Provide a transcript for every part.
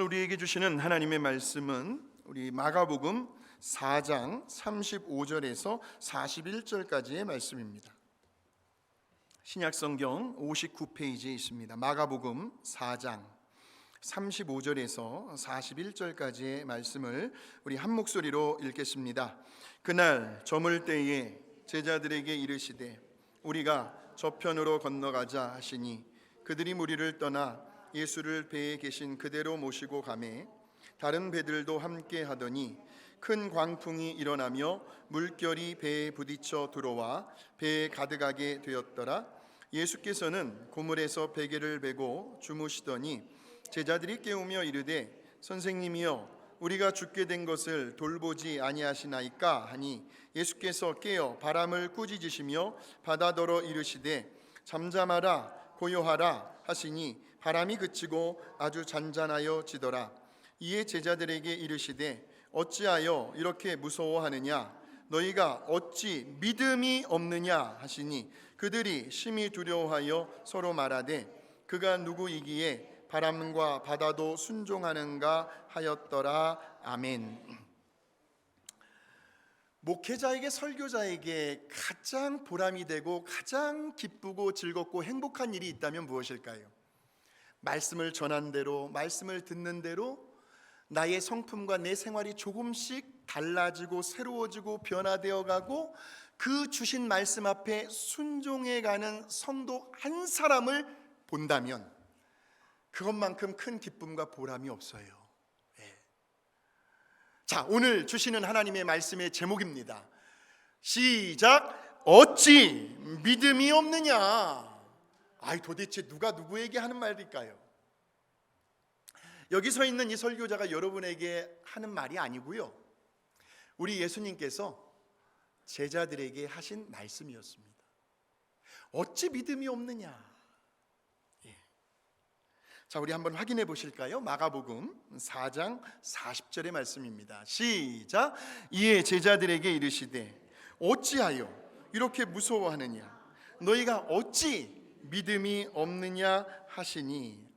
우리에게 주시는 하나님의 말씀은 우리 마가복음 4장 35절에서 41절까지의 말씀입니다. 신약성경 59페이지에 있습니다. 마가복음 4장 35절에서 41절까지의 말씀을 우리 한 목소리로 읽겠습니다. 그날 저물 때에 제자들에게 이르시되 우리가 저편으로 건너가자 하시니 그들이 무리를 떠나 예수를 배에 계신 그대로 모시고 가매 다른 배들도 함께 하더니 큰 광풍이 일어나며 물결이 배에 부딪혀 들어와 배에 가득하게 되었더라. 예수께서는 고물에서 베개를 베고 주무시더니 제자들이 깨우며 이르되 선생님이여 우리가 죽게 된 것을 돌보지 아니하시나이까 하니 예수께서 깨어 바람을 꾸짖으시며 바다더러 이르시되 잠잠하라 고요하라 하시니 바람이 그치고 아주 잔잔하여 지더라. 이에 제자들에게 이르시되 어찌하여 이렇게 무서워하느냐 너희가 어찌 믿음이 없느냐 하시니 그들이 심히 두려워하여 서로 말하되 그가 누구이기에 바람과 바다도 순종하는가 하였더라. 아멘. 목회자에게 설교자에게 가장 보람이 되고 가장 기쁘고 즐겁고 행복한 일이 있다면 무엇일까요? 말씀을 전한 대로, 말씀을 듣는 대로 나의 성품과 내 생활이 조금씩 달라지고 새로워지고 변화되어 가고 그 주신 말씀 앞에 순종해가는 성도 한 사람을 본다면 그것만큼 큰 기쁨과 보람이 없어요. 자, 오늘 주시는 하나님의 말씀의 제목입니다. 시작. 어찌 믿음이 없느냐. 도대체 누가 누구에게 하는 말일까요? 여기 서 있는 이 설교자가 여러분에게 하는 말이 아니고요, 우리 예수님께서 제자들에게 하신 말씀이었습니다. 어찌 믿음이 없느냐. 자, 우리 한번 확인해 보실까요? 마가복음 4장 40절의 말씀입니다. 시작. 이에 제자들에게 이르시되 어찌하여 이렇게 무서워하느냐 너희가 어찌 믿음이 없느냐 하시니.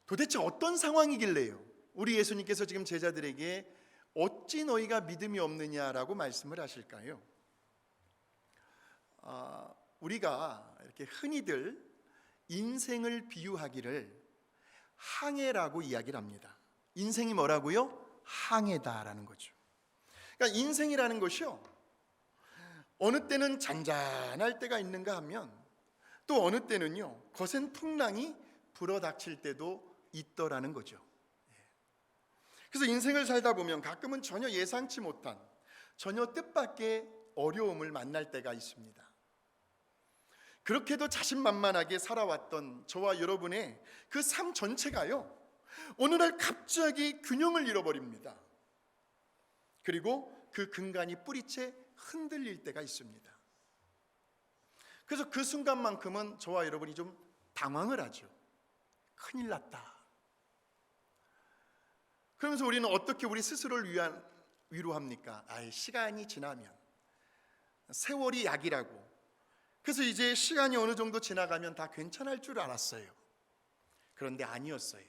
도대체 어떤 상황이길래요 우리 예수님께서 지금 제자들에게 어찌 너희가 믿음이 없느냐라고 말씀을 하실까요? 우리가 이렇게 흔히들 인생을 비유하기를 항해라고 이야기를 합니다. 인생이 뭐라고요? 항해다라는 거죠. 그러니까 인생이라는 것이요, 어느 때는 잔잔할 때가 있는가 하면 또 어느 때는요 거센 풍랑이 불어닥칠 때도 있더라는 거죠. 그래서 인생을 살다 보면 가끔은 전혀 예상치 못한, 전혀 뜻밖의 어려움을 만날 때가 있습니다. 그렇게도 자신만만하게 살아왔던 저와 여러분의 그 삶 전체가요 어느 날 갑자기 균형을 잃어버립니다. 그리고 그 근간이 뿌리채 흔들릴 때가 있습니다. 그래서 그 순간만큼은 저와 여러분이 좀 당황을 하죠. 큰일 났다. 그러면서 우리는 어떻게 우리 스스로를 위로합니까? 시간이 지나면, 세월이 약이라고, 그래서 이제 시간이 어느 정도 지나가면 다 괜찮을 줄 알았어요. 그런데 아니었어요.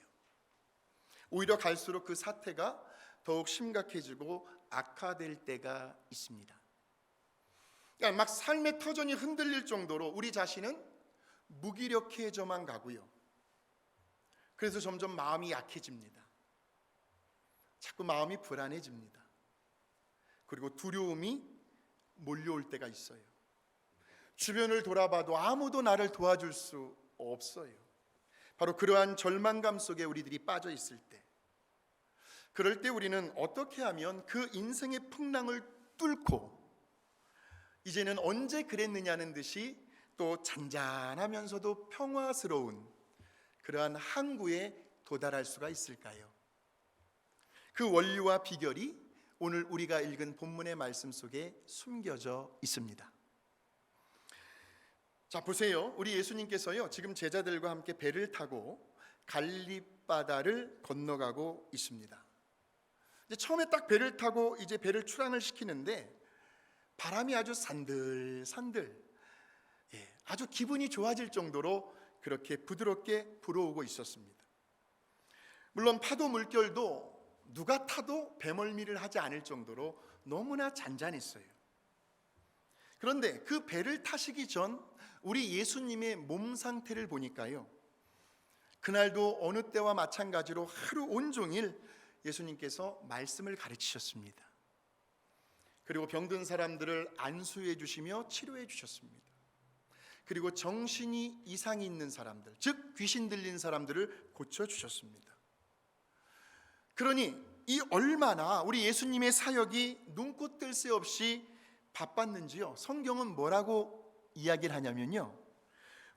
오히려 갈수록 그 사태가 더욱 심각해지고 악화될 때가 있습니다. 그러니까 막 삶의 터전이 흔들릴 정도로 우리 자신은 무기력해져만 가고요, 그래서 점점 마음이 약해집니다. 자꾸 마음이 불안해집니다. 그리고 두려움이 몰려올 때가 있어요. 주변을 돌아봐도 아무도 나를 도와줄 수 없어요. 바로 그러한 절망감 속에 우리들이 빠져 있을 때, 그럴 때 우리는 어떻게 하면 그 인생의 풍랑을 뚫고 이제는 언제 그랬느냐는 듯이 또 잔잔하면서도 평화스러운 그러한 항구에 도달할 수가 있을까요? 그 원리와 비결이 오늘 우리가 읽은 본문의 말씀 속에 숨겨져 있습니다. 자, 보세요. 우리 예수님께서요 지금 제자들과 함께 배를 타고 갈릴바다를 건너가고 있습니다. 이제 처음에 딱 배를 타고 이제 배를 출항을 시키는데 바람이 아주 산들산들, 아주 기분이 좋아질 정도로 그렇게 부드럽게 불어오고 있었습니다. 물론 파도 물결도 누가 타도 배멀미를 하지 않을 정도로 너무나 잔잔했어요. 그런데 그 배를 타시기 전 우리 예수님의 몸 상태를 보니까요, 그날도 어느 때와 마찬가지로 하루 온종일 예수님께서 말씀을 가르치셨습니다. 그리고 병든 사람들을 안수해 주시며 치료해 주셨습니다. 그리고 정신이 이상이 있는 사람들, 즉 귀신 들린 사람들을 고쳐 주셨습니다. 그러니 이 얼마나 우리 예수님의 사역이 눈꽃 뜰 새 없이 바빴는지요, 성경은 뭐라고 이야기를 하냐면요,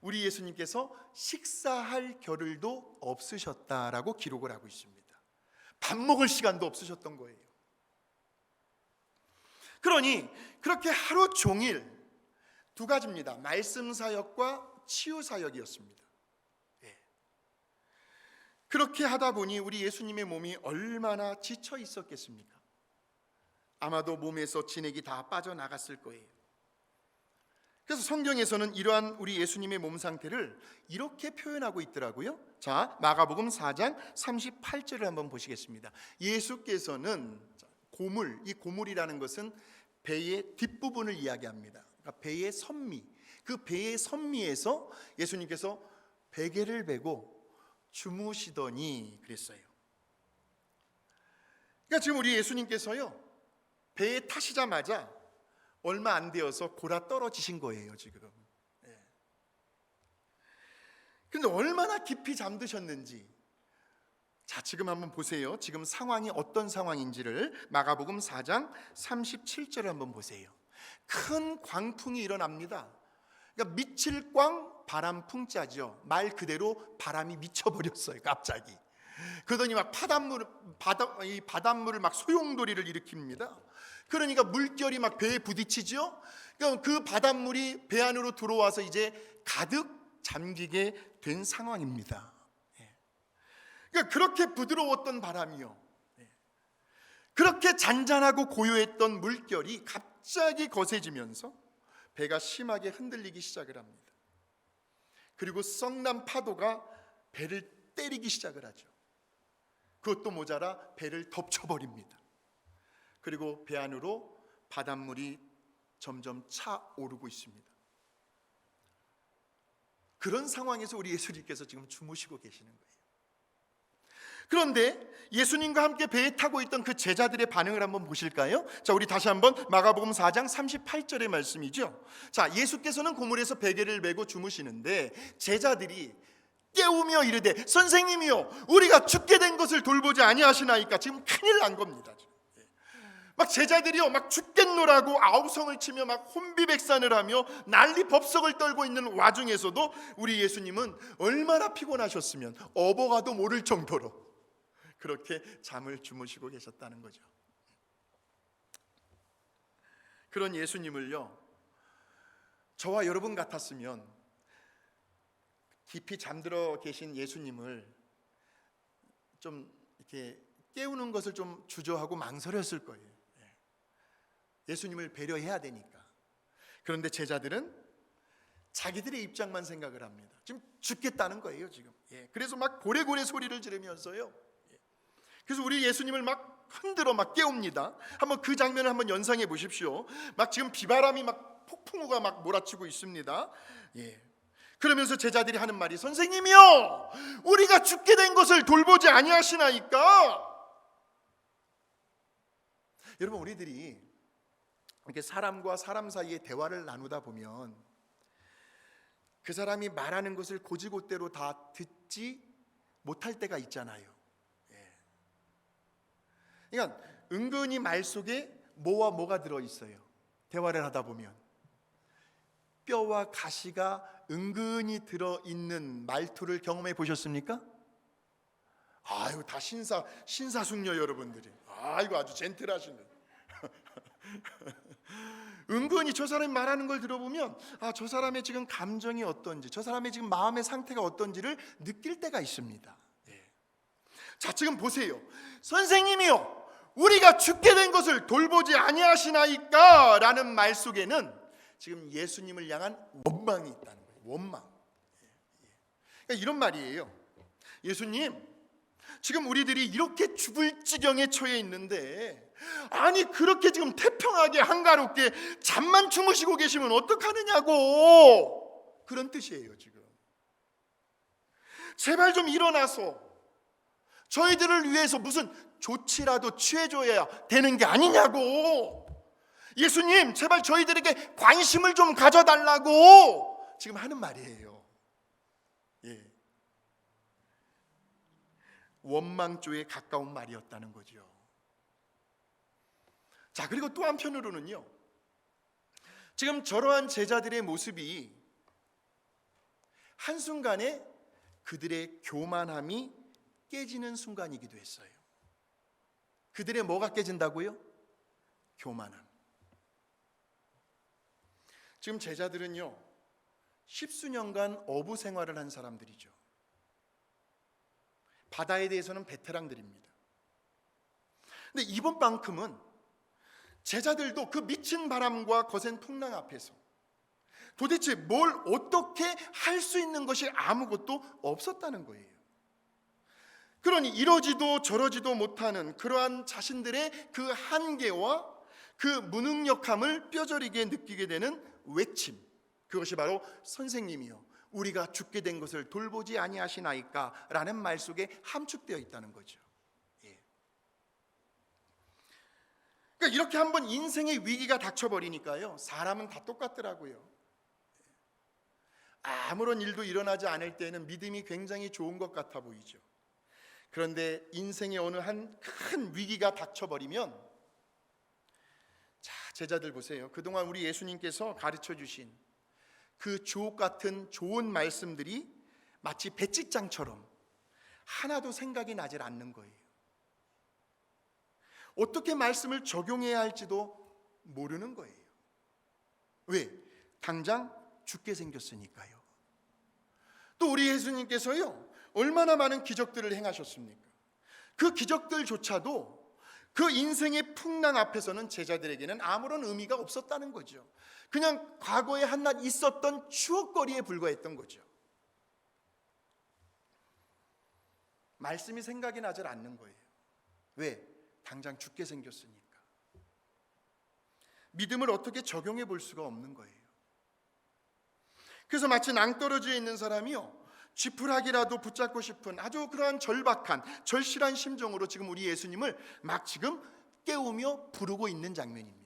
우리 예수님께서 식사할 겨를도 없으셨다라고 기록을 하고 있습니다. 밥 먹을 시간도 없으셨던 거예요. 그러니 그렇게 하루 종일 두 가지입니다. 말씀 사역과 치유 사역이었습니다. 그렇게 하다 보니 우리 예수님의 몸이 얼마나 지쳐 있었겠습니까? 아마도 몸에서 진액이 다 빠져나갔을 거예요. 그래서 성경에서는 이러한 우리 예수님의 몸 상태를 이렇게 표현하고 있더라고요. 자, 마가복음 4장 38절을 한번 보시겠습니다. 예수께서는 고물, 이 고물이라는 것은 배의 뒷부분을 이야기합니다. 그러니까 배의 선미, 그 배의 선미에서 예수님께서 베개를 베고 주무시더니 그랬어요. 그러니까 지금 우리 예수님께서요, 배에 타시자마자 얼마 안 되어서 골아 떨어지신 거예요 지금. 그런데 얼마나 깊이 잠드셨는지, 자, 지금 한번 보세요. 지금 상황이 어떤 상황인지를 마가복음 4장 37절을 한번 보세요. 큰 광풍이 일어납니다. 그러니까 미칠 광 바람풍자죠. 말 그대로 바람이 미쳐버렸어요 갑자기. 그러더니 막 바닷물을 막 소용돌이를 일으킵니다. 그러니까 물결이 막 배에 부딪히죠. 그러니까 그 바닷물이 배 안으로 들어와서 이제 가득 잠기게 된 상황입니다. 그러니까 그렇게 부드러웠던 바람이요, 그렇게 잔잔하고 고요했던 물결이 갑자기 거세지면서 배가 심하게 흔들리기 시작을 합니다. 그리고 썩난 파도가 배를 때리기 시작을 하죠. 그것도 모자라 배를 덮쳐버립니다. 그리고 배 안으로 바닷물이 점점 차오르고 있습니다. 그런 상황에서 우리 예수님께서 지금 주무시고 계시는 거예요. 그런데 예수님과 함께 배에 타고 있던 그 제자들의 반응을 한번 보실까요? 자, 우리 다시 한번 마가복음 4장 38절의 말씀이죠. 자, 예수께서는 고물에서 베개를 메고 주무시는데 제자들이 깨우며 이르되 선생님이요, 우리가 죽게 된 것을 돌보지 아니하시나이까. 지금 큰일 난 겁니다. 막 제자들이요, 막 죽겠노라고 아우성을 치며 막 혼비백산을 하며 난리 법석을 떨고 있는 와중에서도 우리 예수님은 얼마나 피곤하셨으면 업어가도 모를 정도로 그렇게 잠을 주무시고 계셨다는 거죠. 그런 예수님을요, 저와 여러분 같았으면 깊이 잠들어 계신 예수님을 좀 이렇게 깨우는 것을 좀 주저하고 망설였을 거예요. 예수님을 배려해야 되니까. 그런데 제자들은 자기들의 입장만 생각을 합니다. 지금 죽겠다는 거예요 지금. 그래서 막 고래고래 소리를 지르면서요, 그래서 우리 예수님을 막 흔들어 막 깨웁니다. 한번 그 장면을 한번 연상해 보십시오. 막 지금 비바람이 막 폭풍우가 막 몰아치고 있습니다. 그러면서 제자들이 하는 말이 선생님이요, 우리가 죽게 된 것을 돌보지 아니하시나이까. 여러분, 우리들이 이렇게 사람과 사람 사이에 대화를 나누다 보면 그 사람이 말하는 것을 곧이곧대로 다 듣지 못할 때가 있잖아요. 그러니까 은근히 말 속에 뭐와 뭐가 들어있어요. 대화를 하다 보면 뼈와 가시가 은근히 들어있는 말투를 경험해 보셨습니까? 아유, 다 신사숙녀 여러분들이, 아이고 아주 젠틀하시네. 은근히 저 사람이 말하는 걸 들어보면 저 사람의 지금 감정이 어떤지, 저 사람의 지금 마음의 상태가 어떤지를 느낄 때가 있습니다. 자, 지금 보세요. 선생님이요, 우리가 죽게 된 것을 돌보지 아니하시나이까 라는 말 속에는 지금 예수님을 향한 원망이 있다는 거예요. 원망. 그러니까 이런 말이에요. 예수님, 지금 우리들이 이렇게 죽을 지경에 처해 있는데, 아니 그렇게 지금 태평하게 한가롭게 잠만 주무시고 계시면 어떡하느냐고, 그런 뜻이에요. 지금 제발 좀 일어나서 저희들을 위해서 무슨 조치라도 취해줘야 되는 게 아니냐고, 예수님 제발 저희들에게 관심을 좀 가져달라고 지금 하는 말이에요. 예. 원망조에 가까운 말이었다는 거죠. 자, 그리고 또 한편으로는요, 지금 저러한 제자들의 모습이 한순간에 그들의 교만함이 깨지는 순간이기도 했어요. 그들의 뭐가 깨진다고요? 교만함. 지금 제자들은요, 십수년간 어부 생활을 한 사람들이죠. 바다에 대해서는 베테랑들입니다. 근데 이번만큼은 제자들도 그 미친 바람과 거센 풍랑 앞에서 도대체 뭘 어떻게 할 수 있는 것이 아무것도 없었다는 거예요. 그러니 이러지도 저러지도 못하는 그러한 자신들의 그 한계와 그 무능력함을 뼈저리게 느끼게 되는 외침, 그것이 바로 선생님이요 우리가 죽게 된 것을 돌보지 아니하시나이까 라는 말 속에 함축되어 있다는 거죠. 예. 그러니까 이렇게 한번 인생의 위기가 닥쳐버리니까요, 사람은 다 똑같더라고요. 아무런 일도 일어나지 않을 때는 믿음이 굉장히 좋은 것 같아 보이죠. 그런데 인생의 어느 한 큰 위기가 닥쳐버리면, 자, 제자들 보세요. 그동안 우리 예수님께서 가르쳐 주신 그 주옥 같은 좋은 말씀들이 마치 배찍장처럼 하나도 생각이 나질 않는 거예요. 어떻게 말씀을 적용해야 할지도 모르는 거예요. 왜? 당장 죽게 생겼으니까요. 또 우리 예수님께서요, 얼마나 많은 기적들을 행하셨습니까? 그 기적들조차도 그 인생의 풍랑 앞에서는 제자들에게는 아무런 의미가 없었다는 거죠. 그냥 과거에 한낱 있었던 추억거리에 불과했던 거죠. 말씀이 생각이 나질 않는 거예요. 왜? 당장 죽게 생겼으니까. 믿음을 어떻게 적용해 볼 수가 없는 거예요. 그래서 마치 낭떠러지에 있는 사람이요, 쥐푸라기라도 붙잡고 싶은 아주 그러한 절박한 절실한 심정으로 지금 우리 예수님을 막 지금 깨우며 부르고 있는 장면입니다.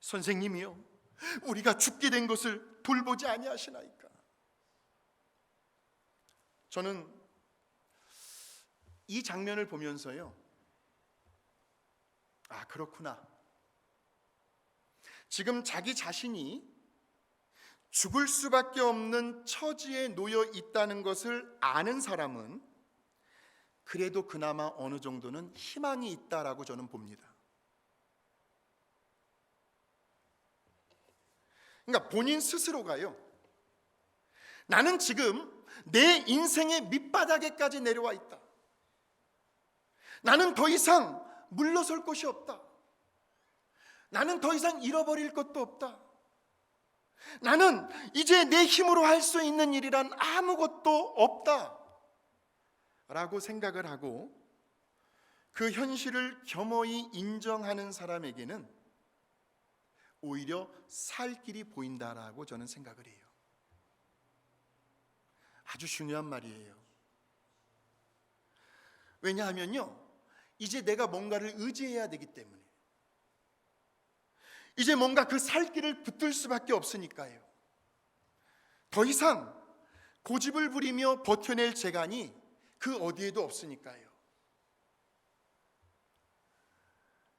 선생님이요, 우리가 죽게 된 것을 돌보지 아니하시나이까. 저는 이 장면을 보면서요, 아, 그렇구나. 지금 자기 자신이 죽을 수밖에 없는 처지에 놓여 있다는 것을 아는 사람은 그래도 그나마 어느 정도는 희망이 있다라고 저는 봅니다. 그러니까 본인 스스로가요, 나는 지금 내 인생의 밑바닥에까지 내려와 있다. 나는 더 이상 물러설 곳이 없다. 나는 더 이상 잃어버릴 것도 없다. 나는 이제 내 힘으로 할 수 있는 일이란 아무것도 없다 라고 생각을 하고 그 현실을 겸허히 인정하는 사람에게는 오히려 살 길이 보인다라고 저는 생각을 해요. 아주 중요한 말이에요. 왜냐하면요, 이제 내가 뭔가를 의지해야 되기 때문에, 이제 뭔가 그 살 길을 붙들 수밖에 없으니까요. 더 이상 고집을 부리며 버텨낼 재간이 그 어디에도 없으니까요.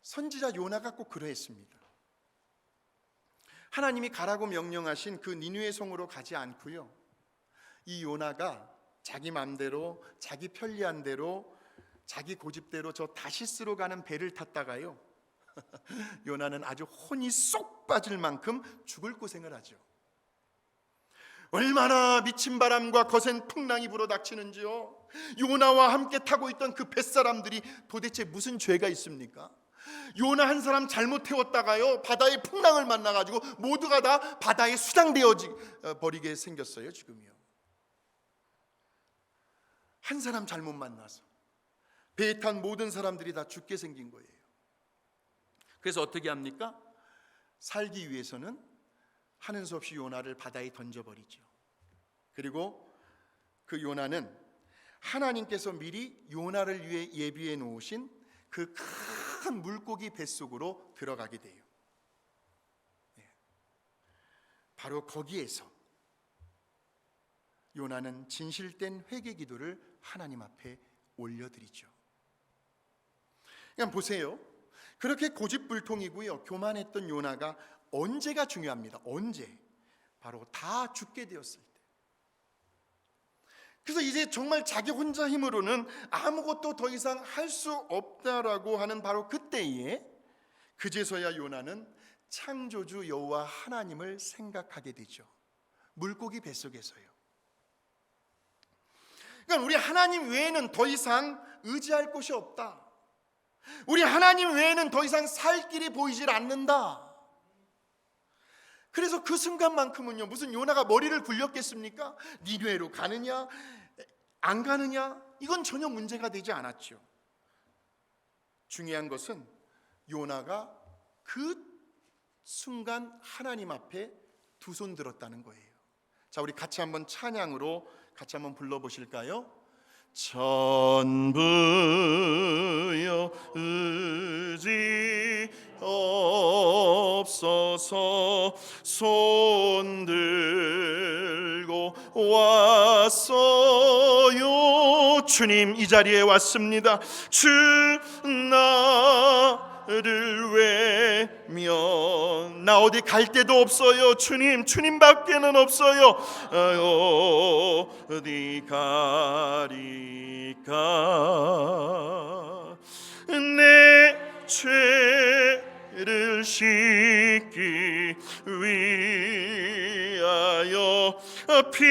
선지자 요나가 꼭 그러했습니다. 하나님이 가라고 명령하신 그 니느웨 성으로 가지 않고요, 이 요나가 자기 마음대로, 자기 편리한 대로, 자기 고집대로 저 다시스로 가는 배를 탔다가요, 요나는 아주 혼이 쏙 빠질 만큼 죽을 고생을 하죠. 얼마나 미친 바람과 거센 풍랑이 불어닥치는지요. 요나와 함께 타고 있던 그 뱃사람들이 도대체 무슨 죄가 있습니까? 요나 한 사람 잘못 태웠다가요, 바다의 풍랑을 만나가지고 모두가 다 바다에 수장되어 버리게 생겼어요. 지금요. 한 사람 잘못 만나서 배에 탄 모든 사람들이 다 죽게 생긴 거예요. 그래서 어떻게 합니까? 살기 위해서는 하는 수 없이 요나를 바다에 던져버리죠. 그리고 그 요나는 하나님께서 미리 요나를 위해 예비해 놓으신 그 큰 물고기 뱃속으로 들어가게 돼요. 바로 거기에서 요나는 진실된 회개 기도를 하나님 앞에 올려드리죠. 그냥 보세요. 그렇게 고집불통이고요, 교만했던 요나가 언제가 중요합니다. 언제? 바로 다 죽게 되었을 때. 그래서 이제 정말 자기 혼자 힘으로는 아무것도 더 이상 할 수 없다라고 하는 바로 그때에 그제서야 요나는 창조주 여호와 하나님을 생각하게 되죠. 물고기 뱃속에서요. 그러니까 우리 하나님 외에는 더 이상 의지할 곳이 없다. 우리 하나님 외에는 더 이상 살 길이 보이질 않는다. 그래서 그 순간만큼은요, 무슨 요나가 머리를 굴렸겠습니까? 니느웨로 가느냐 안 가느냐, 이건 전혀 문제가 되지 않았죠. 중요한 것은 요나가 그 순간 하나님 앞에 두 손 들었다는 거예요. 자, 우리 같이 한번 찬양으로 같이 한번 불러보실까요? 전부여 의지 없어서 손 들고 왔어요. 주님, 이 자리에 왔습니다. 주 나를 외며 나 어디 갈 데도 없어요. 주님밖에는 없어요. 어디 가리까. 내 죄를 씻기 위하여 피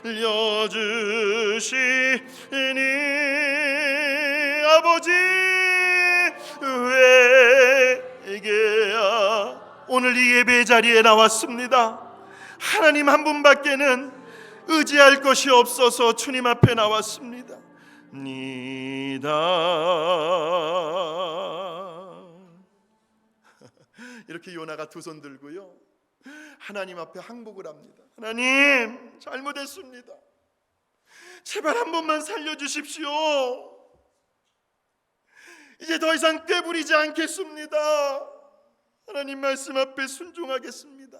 흘려주시니 아버지 회개야. 오늘 이 예배 자리에 나왔습니다. 하나님 한 분밖에는 의지할 것이 없어서 주님 앞에 나왔습니다. 니다. 이렇게 요나가 두 손 들고요, 하나님 앞에 항복을 합니다. 하나님, 잘못했습니다. 제발 한 번만 살려주십시오. 이제 더 이상 꾀부리지 않겠습니다. 하나님 말씀 앞에 순종하겠습니다.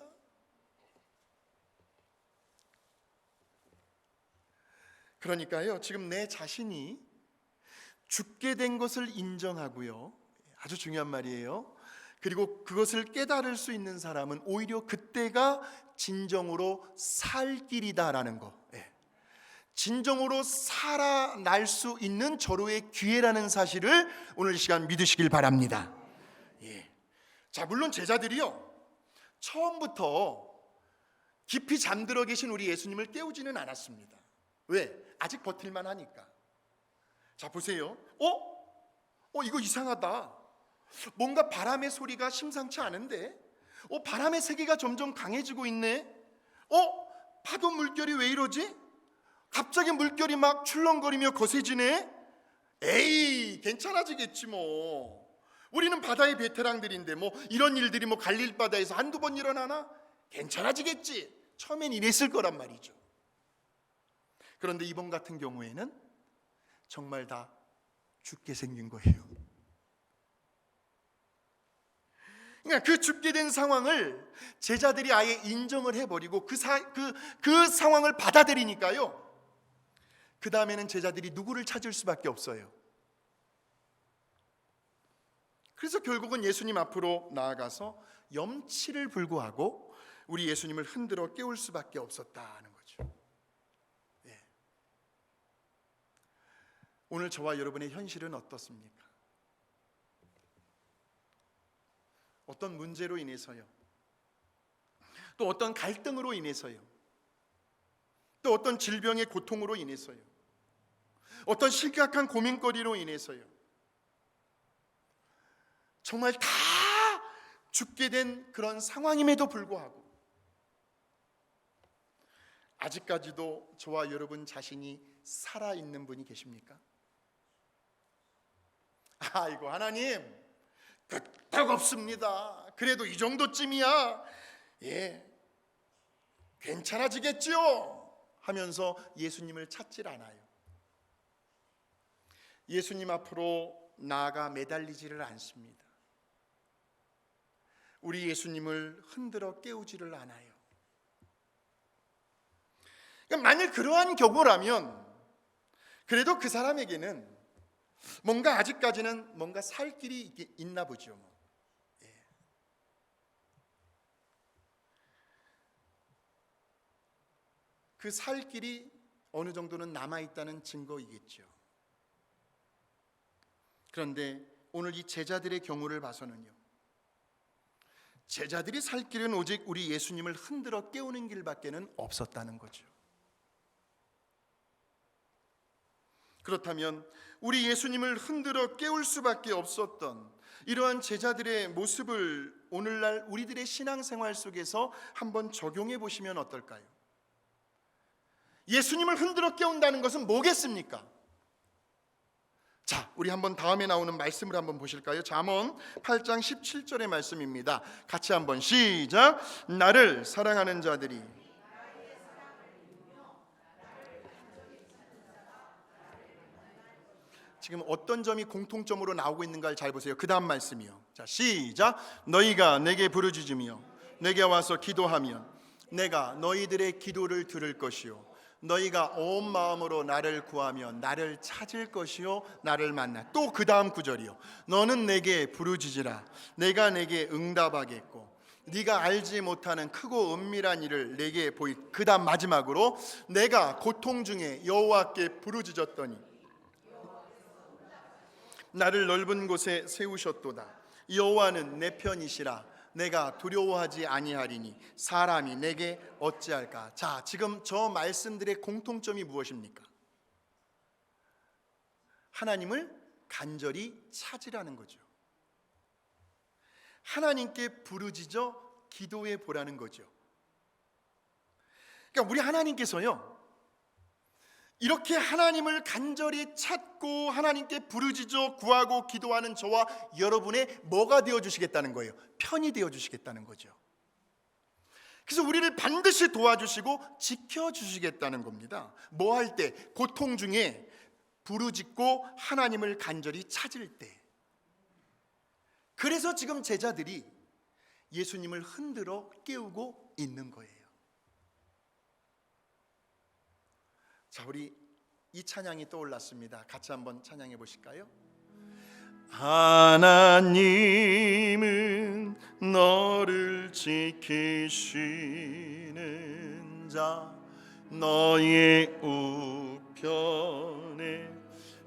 그러니까요, 지금 내 자신이 죽게 된 것을 인정하고요, 아주 중요한 말이에요. 그리고 그것을 깨달을 수 있는 사람은 오히려 그때가 진정으로 살 길이다라는 거, 진정으로 살아날 수 있는 절호의 기회라는 사실을 오늘 이 시간 믿으시길 바랍니다. 자, 물론 제자들이요, 처음부터 깊이 잠들어 계신 우리 예수님을 깨우지는 않았습니다. 왜? 아직 버틸만 하니까. 자, 보세요. 이거 이상하다. 뭔가 바람의 소리가 심상치 않은데, 바람의 세기가 점점 강해지고 있네. 파도 물결이 왜 이러지? 갑자기 물결이 막 출렁거리며 거세지네. 에이, 괜찮아지겠지 뭐. 우리는 바다의 베테랑들인데 뭐 이런 일들이 뭐 갈릴 바다에서 한두 번 일어나나? 괜찮아지겠지. 처음엔 이랬을 거란 말이죠. 그런데 이번 같은 경우에는 정말 다 죽게 생긴 거예요. 그러니까 그 죽게 된 상황을 제자들이 아예 인정을 해버리고 그 상황을 받아들이니까요, 그 다음에는 제자들이 누구를 찾을 수밖에 없어요. 그래서 결국은 예수님 앞으로 나아가서 염치를 불구하고 우리 예수님을 흔들어 깨울 수밖에 없었다는 거죠. 오늘 저와 여러분의 현실은 어떻습니까? 어떤 문제로 인해서요, 또 어떤 갈등으로 인해서요, 또 어떤 질병의 고통으로 인해서요, 어떤 심각한 고민거리로 인해서요, 정말 다 죽게 된 그런 상황임에도 불구하고 아직까지도 저와 여러분 자신이 살아있는 분이 계십니까? 아이고 하나님, 끄떡없습니다. 그래도 이 정도쯤이야 괜찮아지겠죠 하면서 예수님을 찾질 않아요. 예수님 앞으로 나아가 매달리지를 않습니다. 우리 예수님을 흔들어 깨우지를 않아요. 그러니까 만일 그러한 경우라면 그래도 그 사람에게는 뭔가 아직까지는 뭔가 살 길이 있나 보죠. 그 살 길이 어느 정도는 남아있다는 증거이겠죠. 그런데 오늘 이 제자들의 경우를 봐서는요, 제자들이 살 길은 오직 우리 예수님을 흔들어 깨우는 길밖에는 없었다는 거죠. 그렇다면 우리 예수님을 흔들어 깨울 수밖에 없었던 이러한 제자들의 모습을 오늘날 우리들의 신앙생활 속에서 한번 적용해 보시면 어떨까요? 예수님을 흔들어 깨운다는 것은 뭐겠습니까? 자, 우리 한번 다음에 나오는 말씀을 한번 보실까요? 잠언 8장 17절의 말씀입니다. 같이 한번 시작. 나를 사랑하는 자들이 지금 어떤 점이 공통점으로 나오고 있는가를 잘 보세요. 그 다음 말씀이요. 자, 시작. 너희가 내게 부르짖으며 내게 와서 기도하면 내가 너희들의 기도를 들을 것이요 너희가 온 마음으로 나를 구하면 나를 찾을 것이요 나를 만나. 또 그 다음 구절이요. 너는 내게 부르짖으라 내가 내게 응답하겠고 네가 알지 못하는 크고 은밀한 일을 내게 보이. 그 다음 마지막으로 내가 고통 중에 여호와께 부르짖었더니 나를 넓은 곳에 세우셨도다. 여호와는 내 편이시라 내가 두려워하지 아니하리니 사람이 내게 어찌할까. 자, 지금 저 말씀들의 공통점이 무엇입니까? 하나님을 간절히 찾으라는 거죠. 하나님께 부르짖어 기도해 보라는 거죠. 그러니까 우리 하나님께서요, 이렇게 하나님을 간절히 찾고 하나님께 부르짖어 구하고 기도하는 저와 여러분의 뭐가 되어주시겠다는 거예요? 편이 되어주시겠다는 거죠. 그래서 우리를 반드시 도와주시고 지켜주시겠다는 겁니다. 뭐 할 때? 고통 중에 부르짖고 하나님을 간절히 찾을 때. 그래서 지금 제자들이 예수님을 흔들어 깨우고 있는 거예요. 자, 우리 이 찬양이 떠올랐습니다. 같이 한번 찬양해 보실까요? 하나님은 너를 지키시는 자 너의 우편에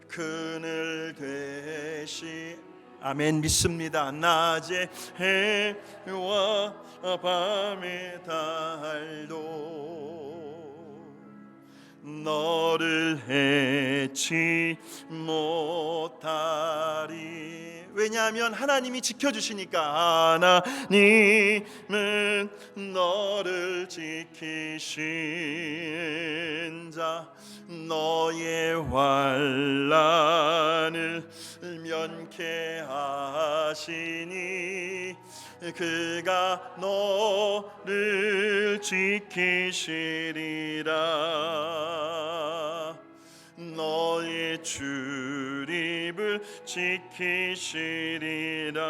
그늘 되시. 아멘. 믿습니다. 낮에 해와 밤의 달도 너를 해치 못하리. 왜냐하면 하나님이 지켜주시니까. 하나님은 너를 지키신 자 너의 환난을 면케하시니 그가 너를 지키시리라. 너의 출입을 지키시리라.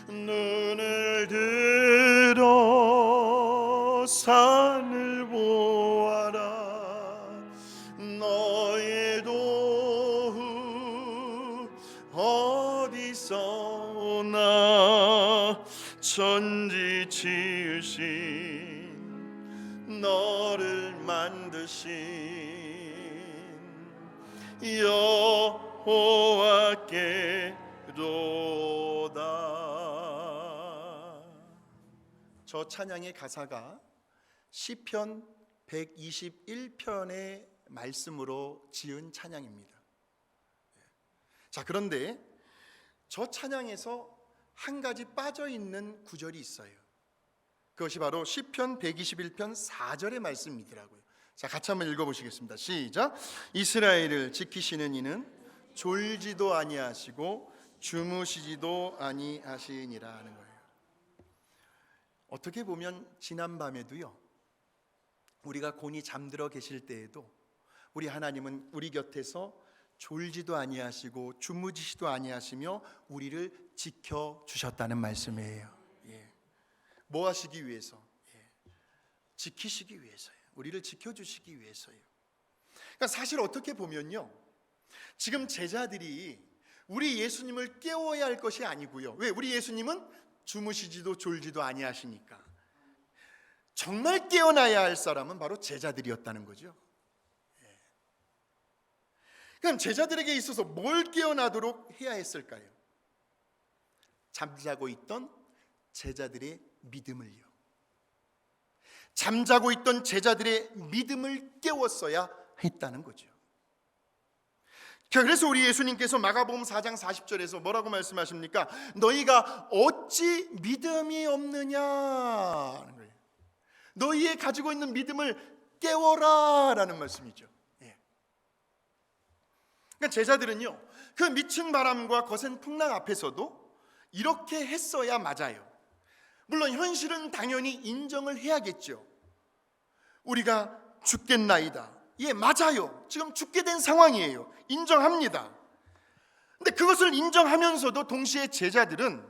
눈을 들어 산을 보아라. 너의 도움 어디서 오나. 천지 지으신 너를 만드신 여호와께로다. 저 찬양의 가사가 시편 121편의 말씀으로 지은 찬양입니다. 자, 그런데 저 찬양에서 한 가지 빠져 있는 구절이 있어요. 그것이 바로 시편 121편 4절의 말씀이더라고요. 자, 같이 한번 읽어보시겠습니다. 시작. 이스라엘을 지키시는 이는 졸지도 아니하시고 주무시지도 아니하시니라 하는 거예요. 어떻게 보면 지난밤에도요, 우리가 곤히 잠들어 계실 때에도 우리 하나님은 우리 곁에서 졸지도 아니하시고 주무시지도 아니하시며 우리를 지켜주셨다는 말씀이에요. 예. 뭐 하시기 위해서? 예. 지키시기 위해서예요. 우리를 지켜주시기 위해서예요. 그러니까 사실 어떻게 보면요, 지금 제자들이 우리 예수님을 깨워야 할 것이 아니고요. 왜? 우리 예수님은 주무시지도 졸지도 아니하시니까. 정말 깨어나야 할 사람은 바로 제자들이었다는 거죠. 그럼 제자들에게 있어서 뭘 깨어나도록 해야 했을까요? 잠자고 있던 제자들의 믿음을요. 잠자고 있던 제자들의 믿음을 깨웠어야 했다는 거죠. 그래서 우리 예수님께서 마가복음 4장 40절에서 뭐라고 말씀하십니까? 너희가 어찌 믿음이 없느냐 하는 거예요. 너희의 가지고 있는 믿음을 깨워라 라는 말씀이죠. 예. 그러니까 제자들은요, 그 미친 바람과 거센 풍랑 앞에서도 이렇게 했어야 맞아요. 물론 현실은 당연히 인정을 해야겠죠. 우리가 죽겠나이다. 예, 맞아요. 지금 죽게 된 상황이에요. 인정합니다. 근데 그것을 인정하면서도 동시에 제자들은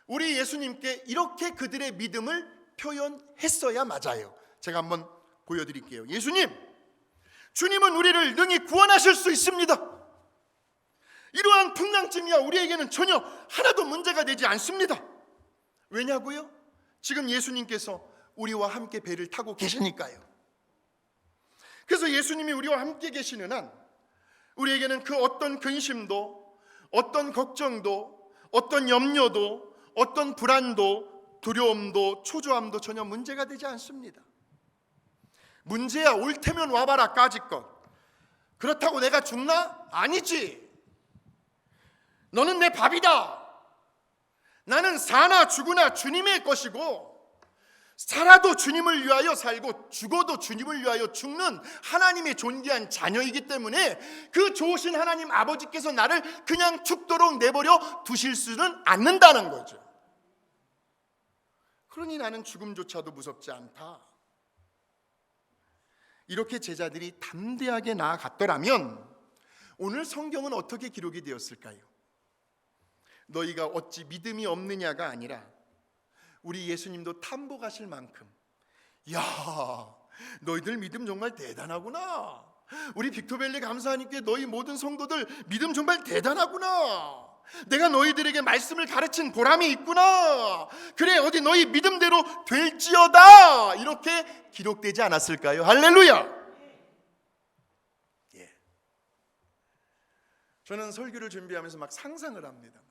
우리 예수님께 이렇게 그들의 믿음을 표현했어야 맞아요. 제가 한번 보여드릴게요. 예수님, 주님은 우리를 능히 구원하실 수 있습니다. 이러한 풍랑쯤이야 우리에게는 전혀 하나도 문제가 되지 않습니다. 왜냐고요? 지금 예수님께서 우리와 함께 배를 타고 계시니까요. 그래서 예수님이 우리와 함께 계시는 한 우리에게는 그 어떤 근심도, 어떤 걱정도, 어떤 염려도, 어떤 불안도, 두려움도, 초조함도 전혀 문제가 되지 않습니다. 문제야 올 테면 와봐라 까짓것. 그렇다고 내가 죽나? 아니지. 너는 내 밥이다. 나는 사나 죽으나 주님의 것이고, 살아도 주님을 위하여 살고 죽어도 주님을 위하여 죽는 하나님의 존귀한 자녀이기 때문에 그 좋으신 하나님 아버지께서 나를 그냥 죽도록 내버려 두실 수는 않는다는 거죠. 그러니 나는 죽음조차도 무섭지 않다. 이렇게 제자들이 담대하게 나아갔더라면 오늘 성경은 어떻게 기록이 되었을까요? 너희가 어찌 믿음이 없느냐가 아니라 우리 예수님도 탐복하실 만큼, 야, 너희들 믿음 정말 대단하구나. 우리 빅토밸리 감사하니까 너희 모든 성도들 믿음 정말 대단하구나. 내가 너희들에게 말씀을 가르친 보람이 있구나. 그래, 어디 너희 믿음대로 될지어다. 이렇게 기록되지 않았을까요? 할렐루야. 예. 저는 설교를 준비하면서 막 상상을 합니다.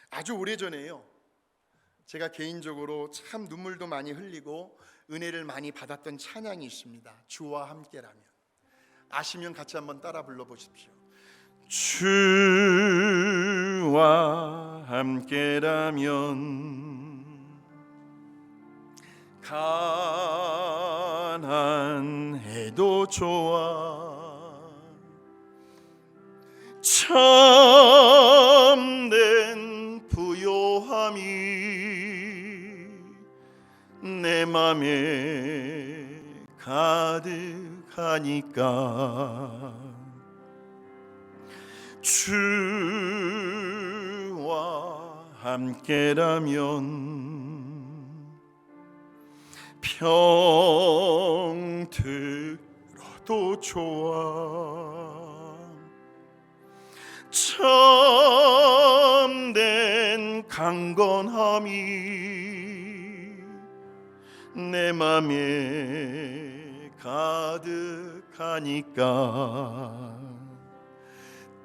아주 오래전에요, 제가 개인적으로 참 눈물도 많이 흘리고 은혜를 많이 받았던 찬양이 있습니다. 주와 함께라면. 아시면 같이 한번 따라 불러보십시오. 주와 함께라면 가난해도 좋아. 참된 부요함이 내 맘에 가득하니까 주와 함께라면 병들어도 좋아. 참된 강건함이 내 맘에 가득하니까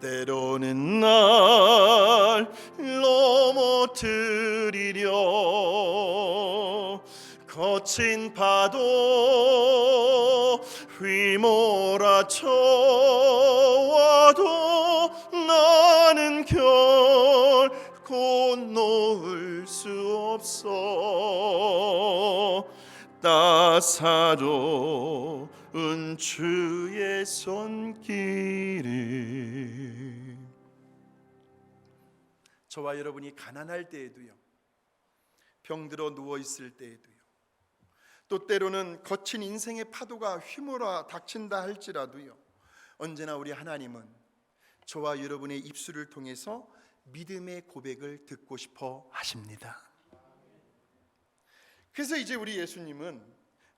때로는 날 넘어뜨리려 거친 파도 휘몰아쳐 와도 나는 결코 건너올 수 없어. 따사로운 주의 손길을. 저와 여러분이 가난할 때에도요, 병들어 누워있을 때에도요, 또 때로는 거친 인생의 파도가 휘몰아 닥친다 할지라도요, 언제나 우리 하나님은 저와 여러분의 입술을 통해서 믿음의 고백을 듣고 싶어 하십니다. 그래서 이제 우리 예수님은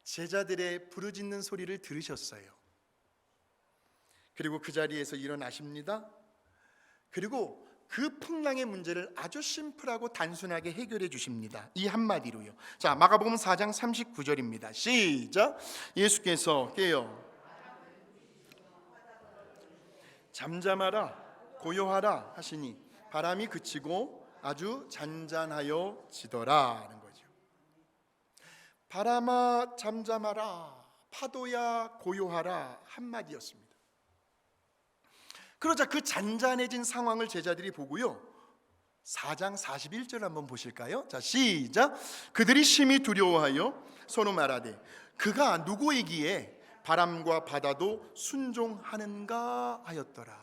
제자들의 부르짖는 소리를 들으셨어요. 그리고 그 자리에서 일어나십니다. 그리고 그 풍랑의 문제를 아주 심플하고 단순하게 해결해 주십니다. 이 한마디로요. 자, 마가복음 4장 39절입니다. 시작. 예수께서 깨어 잠잠하라 고요하라 하시니 바람이 그치고 아주 잔잔하여 지더라 하는 거죠. 바람아 잠잠하라, 파도야 고요하라 한마디였습니다. 그러자 그 잔잔해진 상황을 제자들이 보고요, 4장 41절 한번 보실까요? 자, 시작. 그들이 심히 두려워하여 서로 말하되 그가 누구이기에 바람과 바다도 순종하는가 하였더라.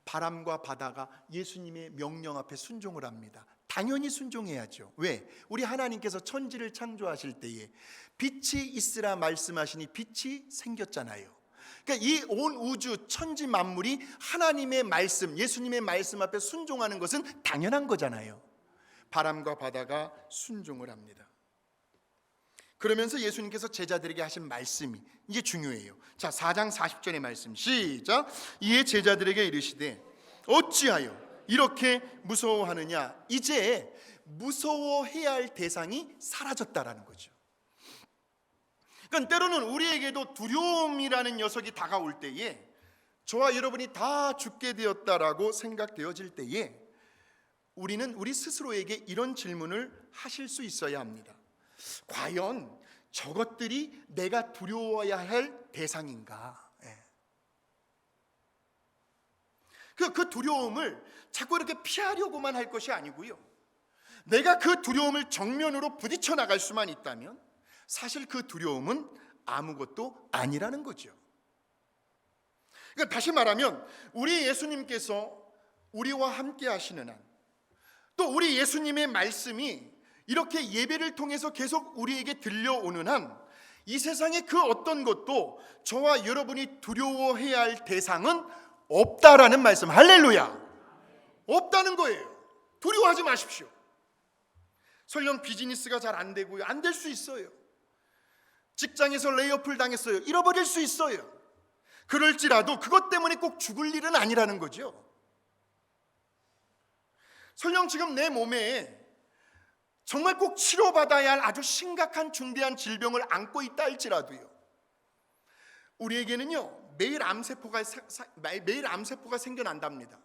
바람과 바다가 예수님의 명령 앞에 순종을 합니다. 당연히 순종해야죠. 왜? 우리 하나님께서 천지를 창조하실 때에 빛이 있으라 말씀하시니 빛이 생겼잖아요. 그러니까 이 온 우주 천지 만물이 하나님의 말씀, 예수님의 말씀 앞에 순종하는 것은 당연한 거잖아요. 바람과 바다가 순종을 합니다. 그러면서 예수님께서 제자들에게 하신 말씀이 이게 중요해요. 자, 4장 40절의 말씀 시작. 이에 제자들에게 이르시되 어찌하여 이렇게 무서워하느냐. 이제 무서워해야 할 대상이 사라졌다라는 거죠. 그러니까 때로는 우리에게도 두려움이라는 녀석이 다가올 때에, 저와 여러분이 다 죽게 되었다라고 생각되어질 때에 우리는 우리 스스로에게 이런 질문을 하실 수 있어야 합니다. 과연 저것들이 내가 두려워해야 할 대상인가? 그 두려움을 자꾸 이렇게 피하려고만 할 것이 아니고요, 내가 그 두려움을 정면으로 부딪혀 나갈 수만 있다면 사실 그 두려움은 아무것도 아니라는 거죠. 그러니까 다시 말하면 우리 예수님께서 우리와 함께 하시는 한, 또 우리 예수님의 말씀이 이렇게 예배를 통해서 계속 우리에게 들려오는 한, 이 세상의 그 어떤 것도 저와 여러분이 두려워해야 할 대상은 없다라는 말씀. 할렐루야. 없다는 거예요. 두려워하지 마십시오. 설령 비즈니스가 잘 안 되고요, 안 될 수 있어요. 직장에서 레이오프를 당했어요. 잃어버릴 수 있어요. 그럴지라도 그것 때문에 꼭 죽을 일은 아니라는 거죠. 설령 지금 내 몸에 정말 꼭 치료받아야 할 아주 심각한 중대한 질병을 안고 있다 할지라도요, 우리에게는요 매일 암세포가 생겨난답니다.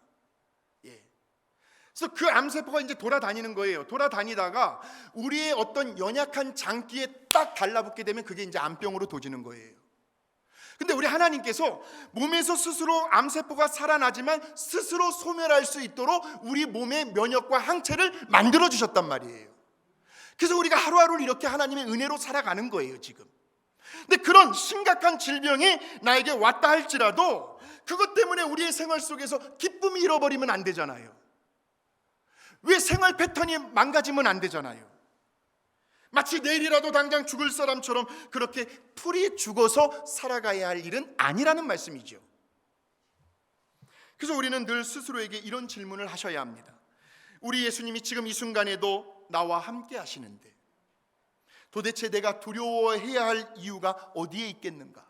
그래서 그 암세포가 이제 돌아다니는 거예요. 돌아다니다가 우리의 어떤 연약한 장기에 딱 달라붙게 되면 그게 이제 암병으로 도지는 거예요. 근데 우리 하나님께서 몸에서 스스로 암세포가 살아나지만 스스로 소멸할 수 있도록 우리 몸의 면역과 항체를 만들어 주셨단 말이에요. 그래서 우리가 하루하루를 이렇게 하나님의 은혜로 살아가는 거예요 지금. 근데 그런 심각한 질병이 나에게 왔다 할지라도 그것 때문에 우리의 생활 속에서 기쁨이 잃어버리면 안 되잖아요. 왜 생활 패턴이 망가지면 안 되잖아요. 마치 내일이라도 당장 죽을 사람처럼 그렇게 풀이 죽어서 살아가야 할 일은 아니라는 말씀이죠. 그래서 우리는 늘 스스로에게 이런 질문을 하셔야 합니다. 우리 예수님이 지금 이 순간에도 나와 함께 하시는데 도대체 내가 두려워해야 할 이유가 어디에 있겠는가?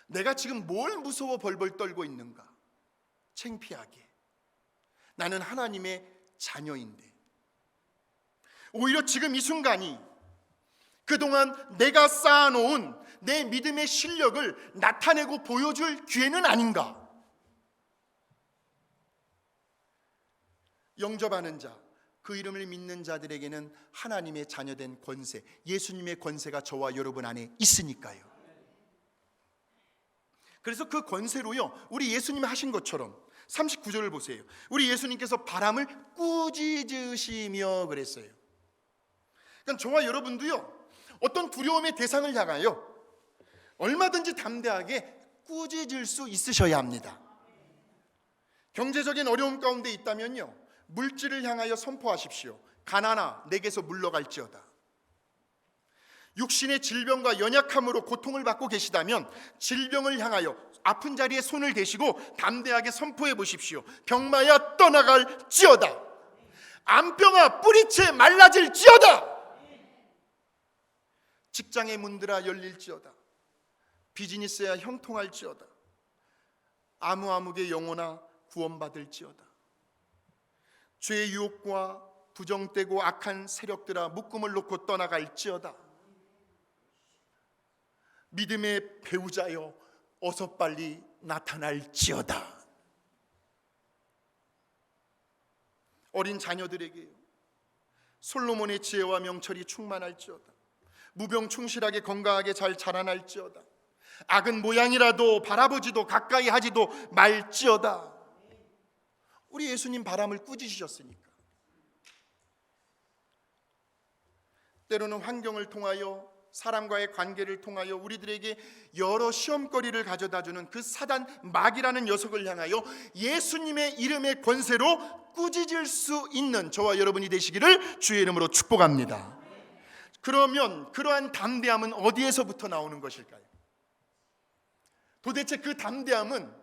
내가 지금 뭘 무서워 벌벌 떨고 있는가? 창피하게. 나는 하나님의 자녀인데, 오히려 지금 이 순간이 그동안 내가 쌓아놓은 내 믿음의 실력을 나타내고 보여줄 기회는 아닌가? 영접하는 자, 그 이름을 믿는 자들에게는 하나님의 자녀된 권세, 예수님의 권세가 저와 여러분 안에 있으니까요. 그래서 그 권세로요, 우리 예수님이 하신 것처럼 39절을 보세요. 우리 예수님께서 바람을 꾸짖으시며 그랬어요. 그러니까 저와 여러분도요, 어떤 두려움의 대상을 향하여 얼마든지 담대하게 꾸짖을 수 있으셔야 합니다. 경제적인 어려움 가운데 있다면요, 물질을 향하여 선포하십시오. 가난아 내게서 물러갈지어다. 육신의 질병과 연약함으로 고통을 받고 계시다면 질병을 향하여 아픈 자리에 손을 대시고 담대하게 선포해 보십시오. 병마야 떠나갈지어다. 암병아 뿌리채 말라질지어다. 직장의 문들아 열릴지어다. 비즈니스야 형통할지어다. 아무의 영혼아 구원받을지어다. 죄의 유혹과 부정되고 악한 세력들아 묶음을 놓고 떠나갈지어다. 믿음의 배우자여 어서 빨리 나타날지어다. 어린 자녀들에게요, 솔로몬의 지혜와 명철이 충만할지어다. 무병충실하게 건강하게 잘 자라날지어다. 악은 모양이라도 바라보지도 가까이 하지도 말지어다. 우리 예수님 바람을 꾸짖으셨으니까. 때로는 환경을 통하여, 사람과의 관계를 통하여 우리들에게 여러 시험거리를 가져다주는 그 사단 마귀라는 녀석을 향하여 예수님의 이름의 권세로 꾸짖을 수 있는 저와 여러분이 되시기를 주의 이름으로 축복합니다. 그러면 그러한 담대함은 어디에서부터 나오는 것일까요? 도대체 그 담대함은,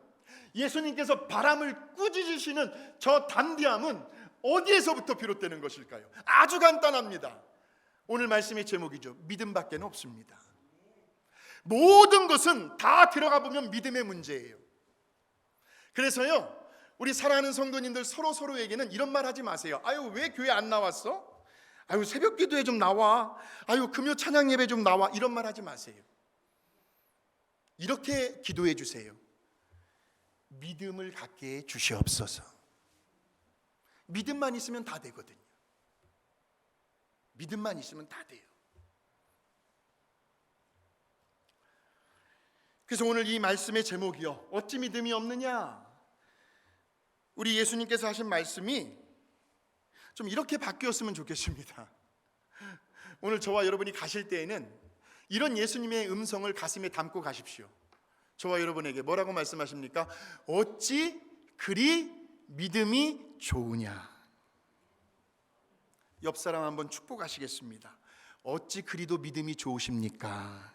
예수님께서 바람을 꾸짖으시는 저 담대함은 어디에서부터 비롯되는 것일까요? 아주 간단합니다. 오늘 말씀의 제목이죠. 믿음밖에는 없습니다. 모든 것은 다 들어가 보면 믿음의 문제예요. 그래서요, 우리 사랑하는 성도님들 서로에게는 이런 말 하지 마세요. 아유 왜 교회 안 나왔어? 아유 새벽 기도회 좀 나와. 아유 금요 찬양 예배 좀 나와. 이런 말 하지 마세요. 이렇게 기도해 주세요. 믿음을 갖게 해 주시옵소서. 믿음만 있으면 다 되거든요. 믿음만 있으면 다 돼요. 그래서 오늘 이 말씀의 제목이요, 어찌 믿음이 없느냐. 우리 예수님께서 하신 말씀이 좀 이렇게 바뀌었으면 좋겠습니다. 오늘 저와 여러분이 가실 때에는 이런 예수님의 음성을 가슴에 담고 가십시오. 저와 여러분에게 뭐라고 말씀하십니까? 어찌 그리 믿음이 좋으냐. 옆 사람 한번 축복하시겠습니다. 어찌 그리도 믿음이 좋으십니까?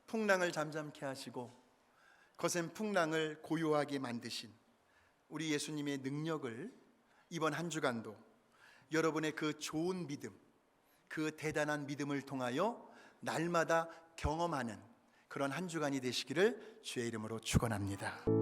풍랑을 잠잠케 하시고 거센 풍랑을 고요하게 만드신 우리 예수님의 능력을 이번 한 주간도 여러분의 그 좋은 믿음, 그 대단한 믿음을 통하여 날마다 경험하는 그런 한 주간이 되시기를 주의 이름으로 축원합니다.